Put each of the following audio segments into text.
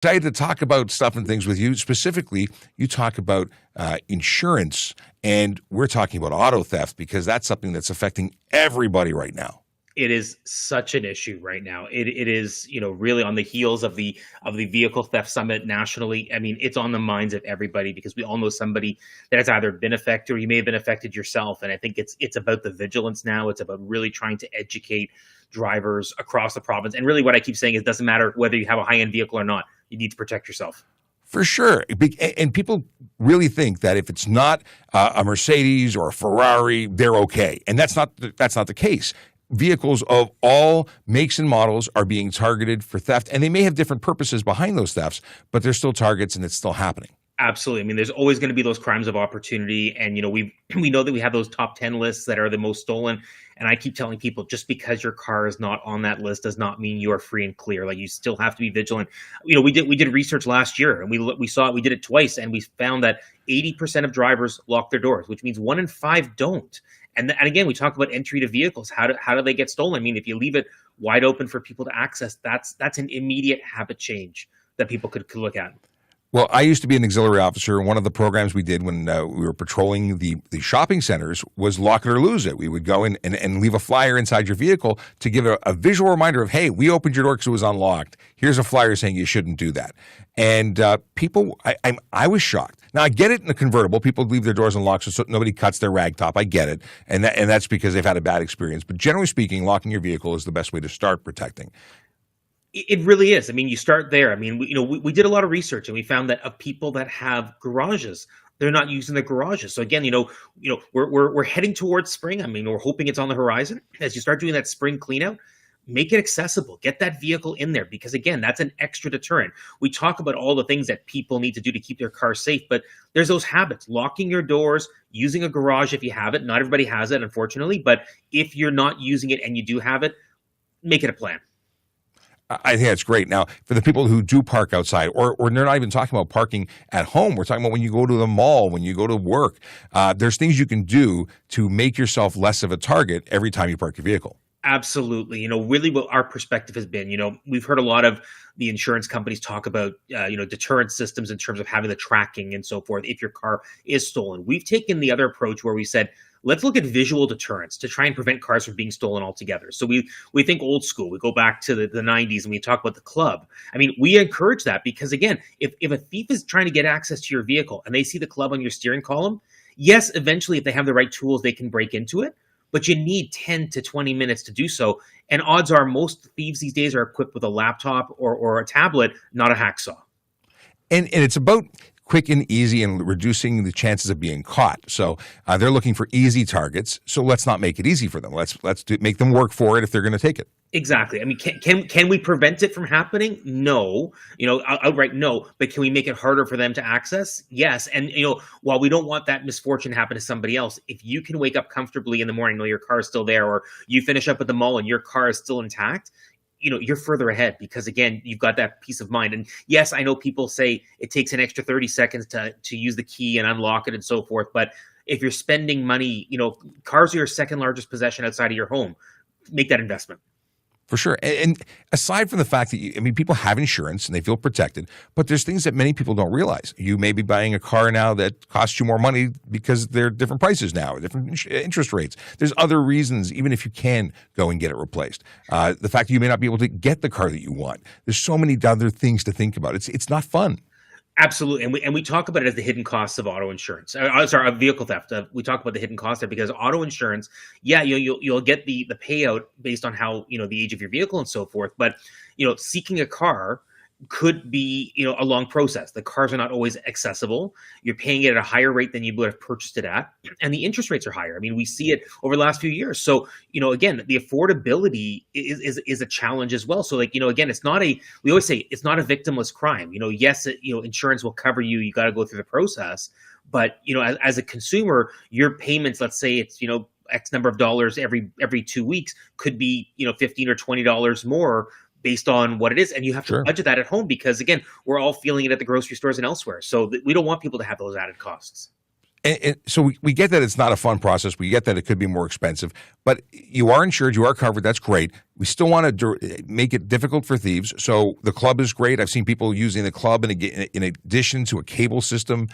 excited to talk about stuff and things with you. Specifically, you talk about insurance, and we're talking about auto theft because that's something that's affecting everybody right now. It is such an issue right now. It is, really on the heels of the vehicle theft summit nationally. I mean, it's on the minds of everybody because we all know somebody that has either been affected or you may have been affected yourself. And I think it's about the vigilance now. It's about really trying to educate drivers across the province. And really what I keep saying is it doesn't matter whether you have a high-end vehicle or not. You need to protect yourself. For sure. And people really think that if it's not a Mercedes or a Ferrari, they're okay. And that's not the case. Vehicles of all makes and models are being targeted for theft, and they may have different purposes behind those thefts, but they're still targets and it's still happening. Absolutely. I mean, there's always going to be those crimes of opportunity. And, we know that we have those top 10 lists that are the most stolen. And I keep telling people, just because your car is not on that list does not mean you are free and clear. Like, you still have to be vigilant. We did research last year, and we saw it. We did it twice, and we found that 80% of drivers lock their doors, which means 1 in 5 don't. And again, we talk about entry to vehicles. How do they get stolen? I mean, if you leave it wide open for people to access, that's an immediate habit change that people could look at. Well, I used to be an auxiliary officer, and one of the programs we did when we were patrolling the shopping centers was lock it or lose it. We would go in and leave a flyer inside your vehicle to give a visual reminder of, hey, we opened your door because it was unlocked. Here's a flyer saying you shouldn't do that. And people, I was shocked. Now, I get it in a convertible. People leave their doors unlocked so nobody cuts their rag top. I get it. And that's because they've had a bad experience. But generally speaking, locking your vehicle is the best way to start protecting. It really is. I mean, you start there. I mean, we did a lot of research, and we found that of people that have garages, they're not using the garages. So again, we're heading towards spring. I mean, we're hoping it's on the horizon. As you start doing that spring clean out, make it accessible. Get that vehicle in there because, again, that's an extra deterrent. We talk about all the things that people need to do to keep their car safe, but there's those habits. Locking your doors, using a garage if you have it. Not everybody has it, unfortunately, but if you're not using it and you do have it, make it a plan. I think that's great. Now, for the people who do park outside, or they're not even talking about parking at home, we're talking about when you go to the mall, when you go to work, there's things you can do to make yourself less of a target every time you park your vehicle. Absolutely. Really what our perspective has been, we've heard a lot of the insurance companies talk about, deterrent systems in terms of having the tracking and so forth if your car is stolen. We've taken the other approach where we said, let's look at visual deterrence to try and prevent cars from being stolen altogether. So we think old school. We go back to the 90s and we talk about the club. I mean, we encourage that because, again, if a thief is trying to get access to your vehicle and they see the club on your steering column, yes, eventually, if they have the right tools, they can break into it. But you need 10 to 20 minutes to do so. And odds are most thieves these days are equipped with a laptop or a tablet, not a hacksaw. And it's about quick and easy and reducing the chances of being caught. So they're looking for easy targets. So let's not make it easy for them. Let's make them work for it if they're going to take it. Exactly. I mean, can we prevent it from happening? No, outright no. But can we make it harder for them to access? Yes. And, while we don't want that misfortune to happen to somebody else, if you can wake up comfortably in the morning, know your car is still there, or you finish up at the mall and your car is still intact, you're further ahead because, again, you've got that peace of mind. And yes, I know people say it takes an extra 30 seconds to use the key and unlock it and so forth. But if you're spending money, cars are your second largest possession outside of your home. Make that investment. For sure. And aside from the fact that, people have insurance and they feel protected, but there's things that many people don't realize. You may be buying a car now that costs you more money because there are different prices now, different interest rates. There's other reasons, even if you can go and get it replaced. The fact that you may not be able to get the car that you want. There's so many other things to think about. It's not fun. Absolutely. And we talk about it as the hidden costs of auto insurance. Of vehicle theft. We talk about the hidden cost there because auto insurance, yeah, you'll get the payout based on how, the age of your vehicle and so forth. But, seeking a car could be, a long process. The cars are not always accessible. You're paying it at a higher rate than you would have purchased it at. And the interest rates are higher. I mean, we see it over the last few years. So, again, the affordability is a challenge as well. So, again, we always say it's not a victimless crime. Yes, insurance will cover you. You got to go through the process. But, as a consumer, your payments, let's say it's, X number of dollars every 2 weeks could be, $15 or $20 more based on what it is. And you have to budget that at home because, again, we're all feeling it at the grocery stores and elsewhere. So we don't want people to have those added costs. And so we get that it's not a fun process. We get that it could be more expensive, but you are insured, you are covered. That's great. We still want to make it difficult for thieves. So the club is great. I've seen people using the club in addition to a cable system,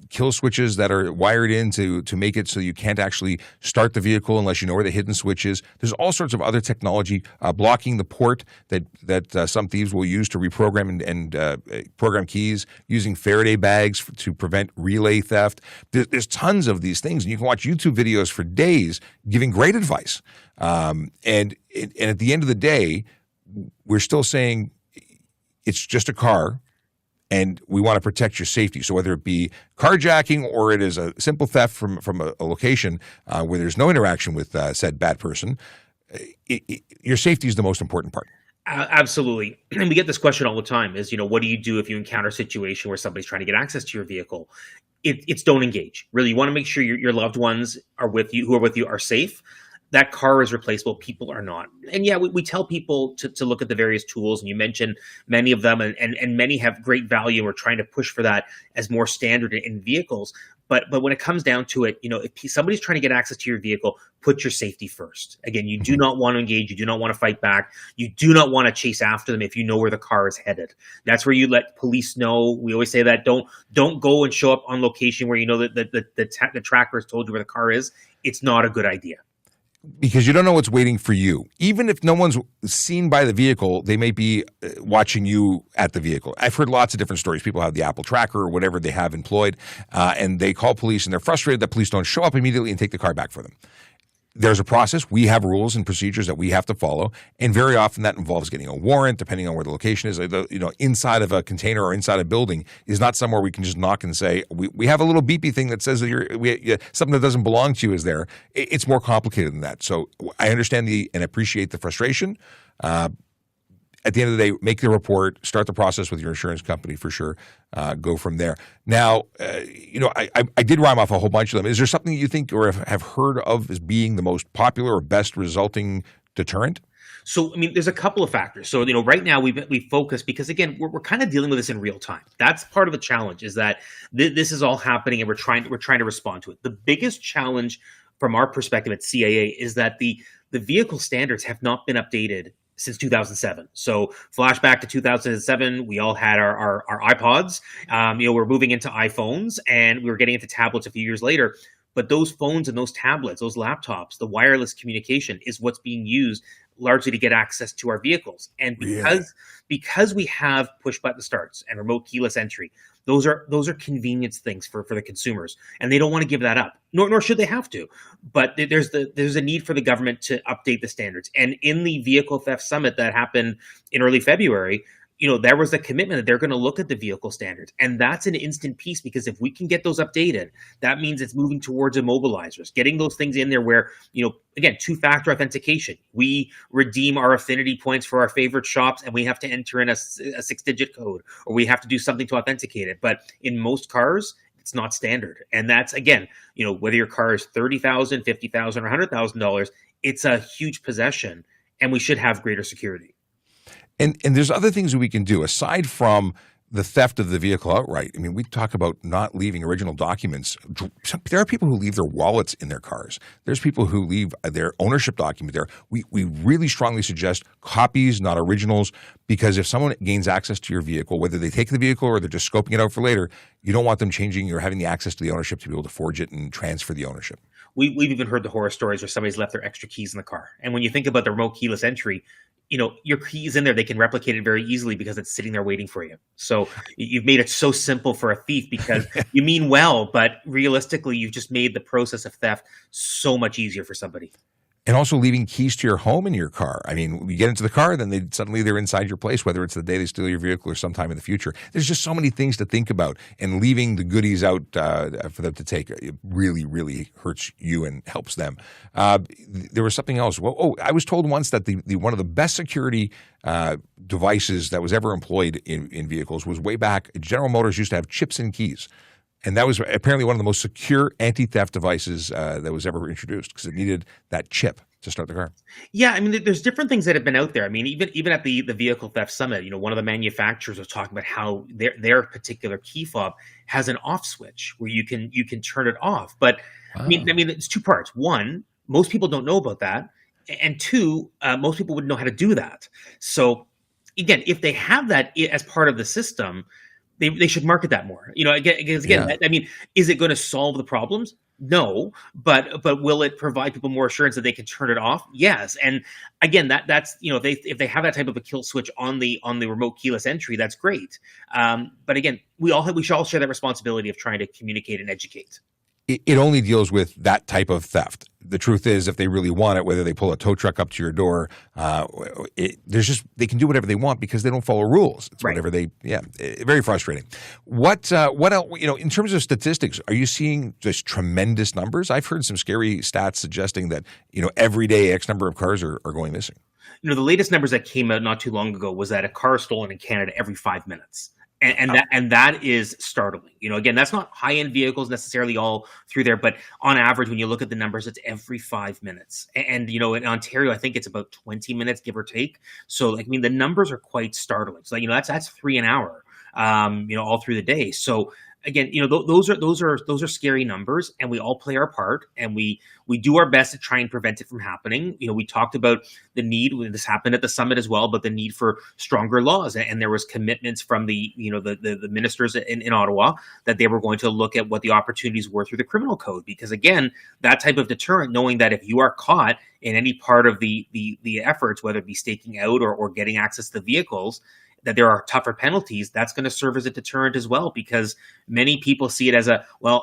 kill switches that are wired in to make it so you can't actually start the vehicle unless you know where the hidden switch is. There's all sorts of other technology blocking the port that some thieves will use to reprogram and program keys, using Faraday bags to prevent relay theft. There's tons of these things, and you can watch YouTube videos for days giving great advice. And at the end of the day, we're still saying it's just a car, and we want to protect your safety. So whether it be carjacking or it is a simple theft from a location where there's no interaction with said bad person, your safety is the most important part. Absolutely. And we get this question all the time is, what do you do if you encounter a situation where somebody's trying to get access to your vehicle? It's don't engage. Really, you want to make sure your loved ones are with you, who are with you, are safe. That car is replaceable. People are not. And yeah, we tell people to look at the various tools, and you mentioned many of them, and many have great value. We're trying to push for that as more standard in vehicles. But when it comes down to it, if somebody's trying to get access to your vehicle, put your safety first. Again, you do not want to engage. You do not want to fight back. You do not want to chase after them if you know where the car is headed. That's where you let police know. We always say that don't go and show up on location where you know that the tracker has told you where the car is. It's not a good idea. Because you don't know what's waiting for you. Even if no one's seen by the vehicle, they may be watching you at the vehicle. I've heard lots of different stories. People have the Apple tracker or whatever they have employed, and they call police, and they're frustrated that police don't show up immediately and take the car back for them. There's a process. We have rules and procedures that we have to follow, and very often that involves getting a warrant, depending on where the location is. Inside of a container or inside a building is not somewhere we can just knock and say, we have a little beepy thing that says that something that doesn't belong to you is there. It's more complicated than that. So I understand and appreciate the frustration. At the end of the day, make the report, start the process with your insurance company for sure, go from there. Now, I did rhyme off a whole bunch of them. Is there something you think or have heard of as being the most popular or best resulting deterrent? So, there's a couple of factors. So, right now we focus because, again, we're kind of dealing with this in real time. That's part of the challenge, is that this is all happening and we're trying to respond to it. The biggest challenge from our perspective at CAA is that the vehicle standards have not been updated since 2007. So flashback to 2007, we all had our iPods. We're moving into iPhones, and we were getting into tablets a few years later. But those phones and those tablets, those laptops, the wireless communication is what's being used largely to get access to our vehicles. And because we have push button starts and remote keyless entry, those are convenience things for the consumers, and they don't want to give that up, nor should they have to. But there's a need for the government to update the standards. And in the vehicle theft summit that happened in early February, there was a commitment that they're going to look at the vehicle standards. And that's an instant piece, because if we can get those updated, that means it's moving towards immobilizers, getting those things in there where, again, two-factor authentication. We redeem our affinity points for our favorite shops, and we have to enter in a 6-digit code, or we have to do something to authenticate it. But in most cars, it's not standard. And that's, again, whether your car is $30,000, $50,000, or $100,000, it's a huge possession, and we should have greater security. And there's other things that we can do aside from the theft of the vehicle outright. We talk about not leaving original documents. There are people who leave their wallets in their cars. There's people who leave their ownership document there. We really strongly suggest copies, not originals, because if someone gains access to your vehicle, whether they take the vehicle or they're just scoping it out for later, you don't want them changing or having the access to the ownership to be able to forge it and transfer the ownership. We've even heard the horror stories where somebody's left their extra keys in the car. And when you think about the remote keyless entry, your keys in there, they can replicate it very easily because it's sitting there waiting for you. So you've made it so simple for a thief, because you mean well, but realistically, you've just made the process of theft so much easier for somebody. And also leaving keys to your home in your car. You get into the car, then suddenly they're inside your place, whether it's the day they steal your vehicle or sometime in the future. There's just so many things to think about, and leaving the goodies out for them to take, it really, really hurts you and helps them. There was something else. I was told once that the one of the best security devices that was ever employed in vehicles was way back. General Motors used to have chips in keys. And that was apparently one of the most secure anti-theft devices that was ever introduced, because it needed that chip to start the car. Yeah, there's different things that have been out there. Even at the vehicle theft summit, one of the manufacturers was talking about how their particular key fob has an off switch where you can turn it off. But it's two parts. One, most people don't know about that. and two, most people wouldn't know how to do that. So again, if they have that as part of the system, they should market that more. Again, Yeah. I mean, is it going to solve the problems? No, but will it provide people more assurance that they can turn it off? Yes. And again, that's if they have that type of a kill switch on the remote keyless entry, that's great. But again, we should all share that responsibility of trying to communicate and educate. It only deals with that type of theft. The truth is, if they really want it, whether they pull a tow truck up to your door, they can do whatever they want because they don't follow rules. It's Right. whatever very frustrating. What else, in terms of statistics, are you seeing just tremendous numbers? I've heard some scary stats suggesting that, every day X number of cars are going missing. The latest numbers that came out not too long ago was that a car is stolen in Canada every 5 minutes. And that is startling. Again, that's not high end vehicles necessarily all through there, but on average, when you look at the numbers, it's every 5 minutes. And in Ontario, I think it's about 20 minutes, give or take. So, the numbers are quite startling. So, that's 3 an hour, all through the day. So, again, those are scary numbers, and we all play our part, and we do our best to try and prevent it from happening. We talked about the need. This happened at the summit as well, but the need for stronger laws, and there was commitments from the ministers in Ottawa that they were going to look at what the opportunities were through the criminal code, because again, that type of deterrent, knowing that if you are caught in any part of the efforts, whether it be staking out or getting access to the vehicles, that there are tougher penalties, that's going to serve as a deterrent as well, because many people see it as I'm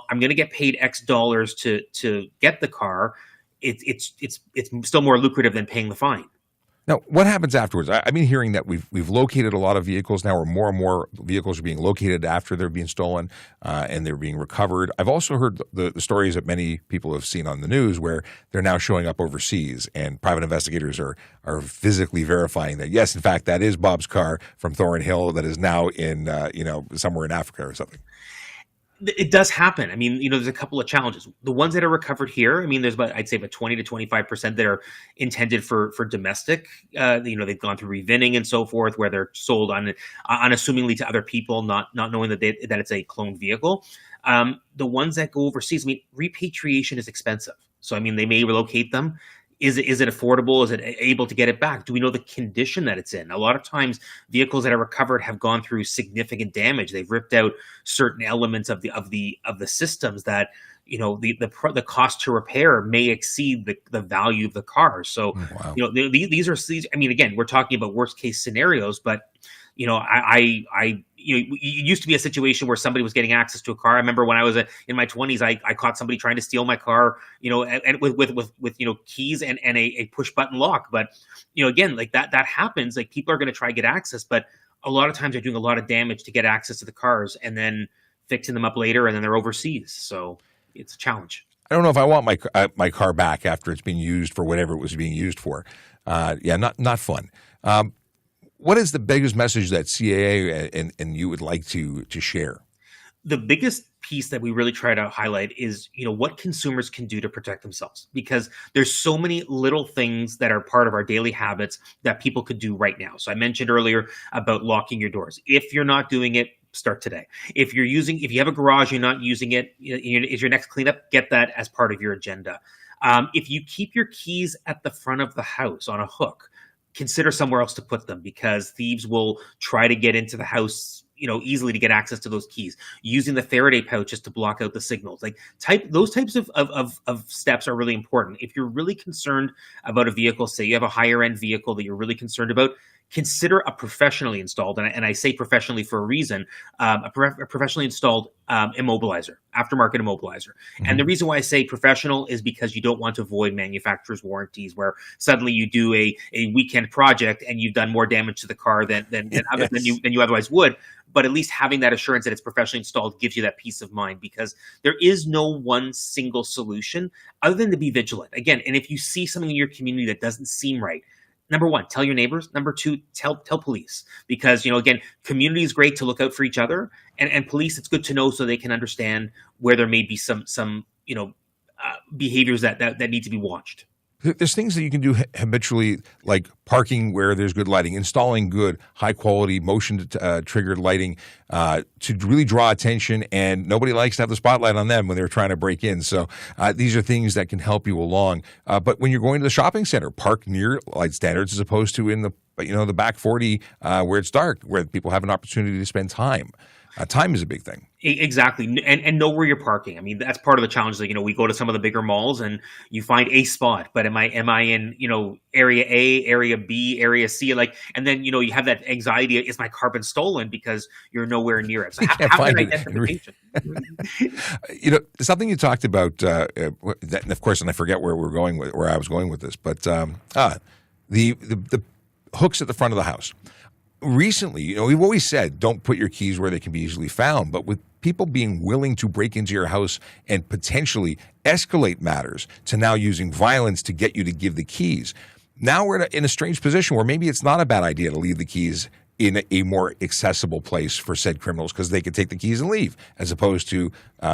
going to get paid X dollars to get the car. It's still more lucrative than paying the fine. Now, what happens afterwards? I've been hearing that we've located a lot of vehicles now, or more and more vehicles are being located after they're being stolen and they're being recovered. I've also heard the stories that many people have seen on the news where they're now showing up overseas, and private investigators are physically verifying that, yes, in fact, that is Bob's car from Thornhill that is now in somewhere in Africa or something. It does happen. There's a couple of challenges. The ones that are recovered here, there's I'd say about 20 to 25% that are intended for domestic. They've gone through revinning and so forth, where they're sold unassumingly to other people, not knowing that it's a cloned vehicle. The ones that go overseas, repatriation is expensive. So, they may relocate them. Is it affordable? Is it able to get it back? Do we know the condition that it's in? A lot of times, vehicles that are recovered have gone through significant damage. They've ripped out certain elements of the systems that the cost to repair may exceed the value of the car. So, Wow. These are again, we're talking about worst case scenarios, but it used to be a situation where somebody was getting access to a car. I remember when I was in my 20s, I caught somebody trying to steal my car, and with keys and a push button lock. But again, like that happens. Like, people are going to try to get access, but a lot of times they're doing a lot of damage to get access to the cars and then fixing them up later, and then they're overseas. So it's a challenge. I don't know if I want my car back after it's being used for whatever it was being used for. Not fun. What is the biggest message that CAA and you would like to share? The biggest piece that we really try to highlight is, what consumers can do to protect themselves, because there's so many little things that are part of our daily habits that people could do right now. So I mentioned earlier about locking your doors. If you're not doing it, start today. If you have a garage, you're not using it, is your next cleanup, get that as part of your agenda. If you keep your keys at the front of the house on a hook, consider somewhere else to put them, because thieves will try to get into the house, easily to get access to those keys. Using the Faraday pouches to block out the signals, those types of steps are really important. If you're really concerned about a vehicle, say you have a higher end vehicle that you're really concerned about, consider a professionally installed, and I say professionally for a reason, a professionally installed immobilizer, aftermarket immobilizer. Mm-hmm. And the reason why I say professional is because you don't want to void manufacturer's warranties, where suddenly you do a weekend project and you've done more damage to the car than you otherwise would. But at least having that assurance that it's professionally installed gives you that peace of mind, because there is no one single solution other than to be vigilant. Again, and if you see something in your community that doesn't seem right, number one, tell your neighbors. Number two, tell police, because, again, community is great to look out for each other, and police, it's good to know so they can understand where there may be some behaviors that need to be watched. There's things that you can do habitually, like parking where there's good lighting, installing good, high-quality, motion-triggered lighting to really draw attention, and nobody likes to have the spotlight on them when they're trying to break in. So these are things that can help you along. But when you're going to the shopping center, park near light standards as opposed to in the back 40 where it's dark, where people have an opportunity to spend time. Time is a big thing. Exactly. And know where you're parking. I mean, that's part of the challenge. Like, we go to some of the bigger malls and you find a spot, but am I in, area A, area B, area C? And then, you have that anxiety. Is my car been stolen because you're nowhere near it? So have that identification. Something you talked about, that, of course, and I forget where I was going with this, but the hooks at the front of the house. Recently, we've always said don't put your keys where they can be easily found, but with people being willing to break into your house and potentially escalate matters to now using violence to get you to give the keys, now we're in a strange position where maybe it's not a bad idea to leave the keys in a more accessible place for said criminals because they could take the keys and leave, as opposed to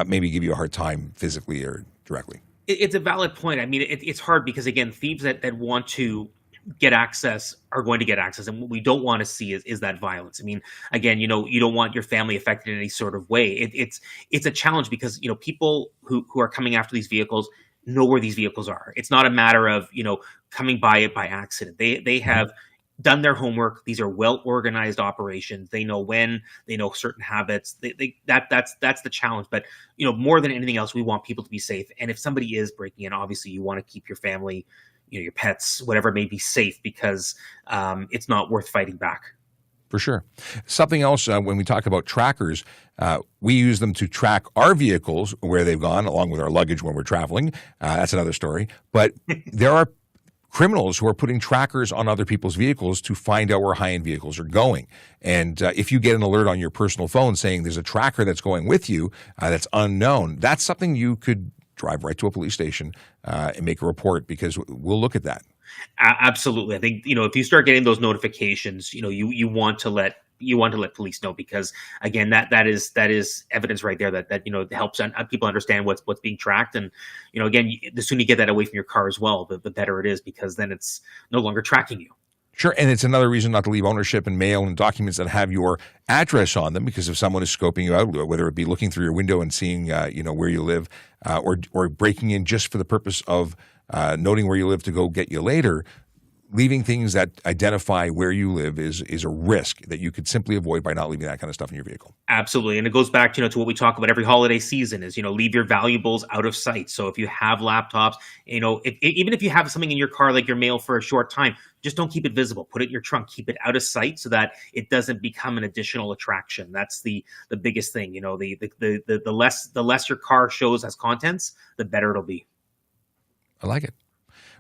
maybe give you a hard time physically or directly. It's a valid point. I mean, it's hard because, again, thieves that want to get access are going to get access, and what we don't want to see is that violence. I mean, again, you don't want your family affected in any sort of way. It's a challenge because people who are coming after these vehicles know where these vehicles are. It's not a matter of coming by it by accident. They have done their homework. These are well organized operations. They know when, they know certain habits. That's the challenge. But more than anything else, we want people to be safe. And if somebody is breaking in, obviously you want to keep your family, your pets, whatever may be safe, because it's not worth fighting back. For sure. Something else, when we talk about trackers, we use them to track our vehicles, where they've gone, along with our luggage when we're traveling. That's another story. But there are criminals who are putting trackers on other people's vehicles to find out where high-end vehicles are going. And if you get an alert on your personal phone saying there's a tracker that's going with you that's unknown, that's something you could drive right to a police station and make a report, because we'll look at that. Absolutely. I think, if you start getting those notifications, you want to let police know, because again, that is evidence right there that helps people understand what's being tracked. And, again, the sooner you get that away from your car as well, the better it is, because then it's no longer tracking you. Sure, and it's another reason not to leave ownership and mail and documents that have your address on them, because if someone is scoping you out, whether it be looking through your window and seeing where you live, or breaking in just for the purpose of noting where you live to go get you later, leaving things that identify where you live is a risk that you could simply avoid by not leaving that kind of stuff in your vehicle. Absolutely. And it goes back to what we talk about every holiday season is, leave your valuables out of sight. So if you have laptops, even if you have something in your car, like your mail for a short time, just don't keep it visible. Put it in your trunk, keep it out of sight so that it doesn't become an additional attraction. That's the biggest thing. The less your car shows as contents, the better it'll be. I like it.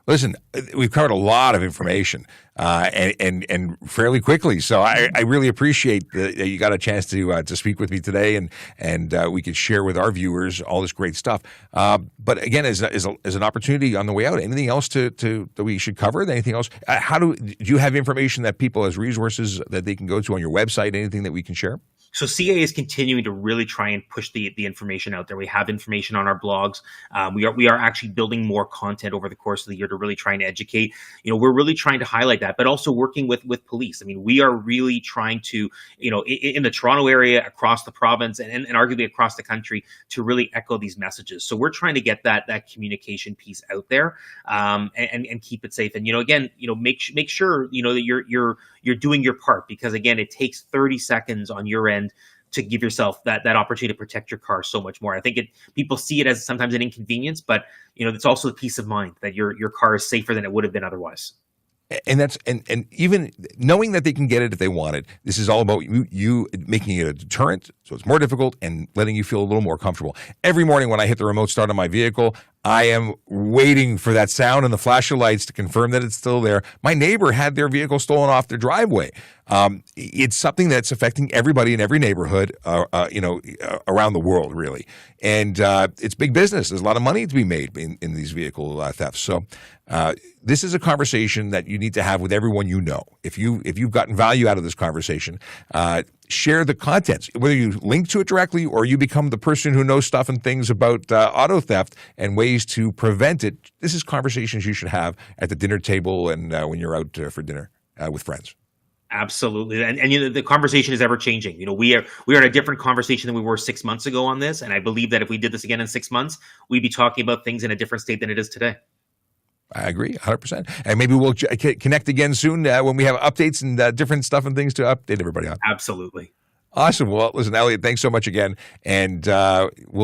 Listen, we've covered a lot of information and fairly quickly. So I really appreciate that you got a chance to speak with me today, and we could share with our viewers all this great stuff. But again, as an opportunity on the way out, anything else that we should cover? Anything else? Do you have information that people as resources that they can go to on your website? Anything that we can share? So CAA is continuing to really try and push the information out there. We have information on our blogs. We are actually building more content over the course of the year to really try and educate. We're really trying to highlight that, but also working with police. I mean, we are really trying to, in the Toronto area, across the province, and arguably across the country, to really echo these messages. So we're trying to get that communication piece out there, and keep it safe. And again, make sure that you're doing your part, because again, it takes 30 seconds on your end to give yourself that opportunity to protect your car so much more. I think people see it as sometimes an inconvenience, but it's also the peace of mind that your car is safer than it would have been otherwise. And that's and even knowing that they can get it if they want it. This is all about you making it a deterrent, so it's more difficult, and letting you feel a little more comfortable. Every morning when I hit the remote start on my vehicle, I am waiting for that sound and the flash of lights to confirm that it's still there. My neighbor had their vehicle stolen off their driveway. It's something that's affecting everybody in every neighborhood, around the world, really. And it's big business. There's a lot of money to be made in these vehicle thefts. So this is a conversation that you need to have with everyone you know. If you've gotten value out of this conversation, share the contents, whether you link to it directly or you become the person who knows stuff and things about auto theft and ways to prevent it. This is conversations you should have at the dinner table and when you're out for dinner with friends. Absolutely. And the conversation is ever changing. We are in a different conversation than we were 6 months ago on this. And I believe that if we did this again in 6 months, we'd be talking about things in a different state than it is today. I agree 100%. And maybe we'll connect again soon when we have updates and different stuff and things to update everybody on. Absolutely. Awesome. Well, listen, Elliott, thanks so much again. And we'll